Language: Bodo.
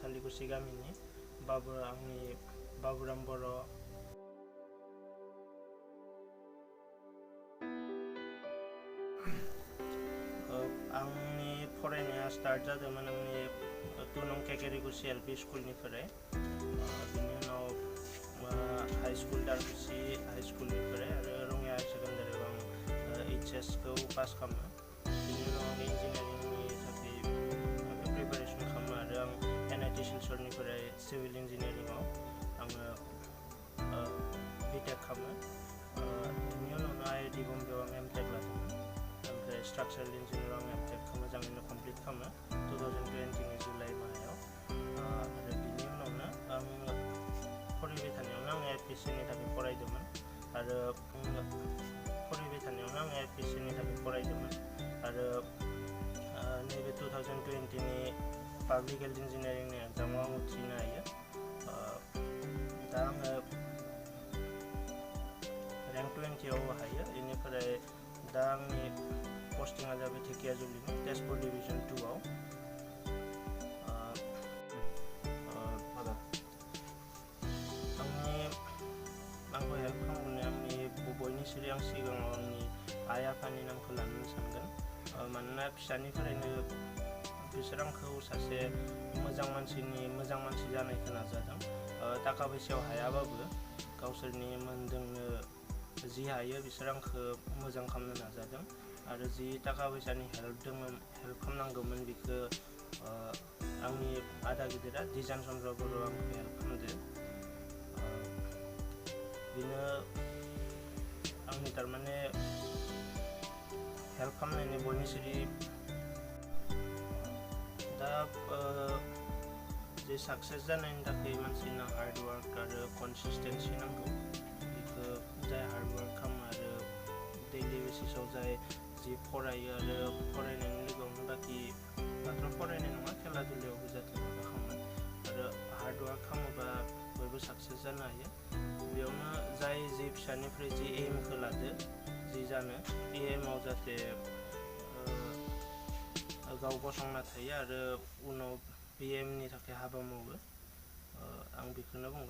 थालिकुसि गामिनि आंनि बाबुराम बर' आंनि फरायनाया स्टार्ट जादोंमोन आंनि 2 नं केकेरिकुसि एलपि स्कुलनिफ्राय बिनि उनाव हाई स्कुल दारकुसि हाई स्कुलनिफ्राय आरो रङिया हायार सेकेन्डारियाव आं HS खौ पास खालामो बिनि उनाव आं इन्जिनियारिंनि थाखाय प्रिपारेसन खालामो आरो आं NIT सिलचरनिफ्राय सिभिल इन्जिनियारिंआव आङो BTech खालामो बिनि उनावनो IIT बम्बेआव आं MTech लादोंमोन ओमफ्राय स्ट्राक्चारेल इन्जिनियारिंआव आं MTech खौ मोजाङैनो कमप्लिट खालामो 2020 नि जुलाइ माहायाव आरो बिनि उनावनो आं फरायबाय थानायावनो आं APSC नि थाखाय फरायदोंमोन आरो नैबे 2020 नि पाब्लिक हेल्थ इन्जिनियारिंनि एग्जामाव आं उथ्रिनो हायो दा आङो रेंक 20आव हायो बेनिफ्राय दा आंनि पस्टिंआ जाबाय धेकियाजुलिनि तेजपुर डिभिजन 2आव आंखौ हेल्प खालामनो आंनि बयनिख्रुइ आं सिगाङाव आंनि आइ आफानि नामखौ लानो सानगोन मानोना फिसानिफ्रायनो बिसोर आंखौ सासे मोजां मानसि जानायखौ नाजादों थाखा फैसायाव हायाबाबो गावसोरनि मोनदोंनो जि हायो बिसोर आंखौ मोजां खालामनो नाजादों आरो जि थाखा फैसानि हेल्प खालामनांगौमोन बेखौ आंनि आदा गिदिरा दिजान चन्द्र बर'आ आंखौ हेल्प खालामदों बिनो आंनि थारमाने हेल्प खालामनायनि बयनिख्रुइ दा जे साक्सेस जानायनि थाखाय मानसिनो हार्ड वार्क आरो कनसिस्टेन्सि नांगौ बेखौ जाय हार्ड वार्क खालामो आरो दैलि बेसिसाव जाय जि फरायो आरो फरायनायनि लोगोआवनो बाखि मात्र फरायनाय नङा खेला दुलायावबो जाहाथे माबा खालामो आरो हार्ड वार्क खालामोबा बयबो साक्सेस जानो हायो बेयावनो जाय जि फिसानिफ्राय जि एमखौ लादो जि जानो बे एमाव जाहाथे गाव गसंना थायो आरो उनाव बे एमनि थाखाय हाबा मावो आं बेखौनो बुंगोन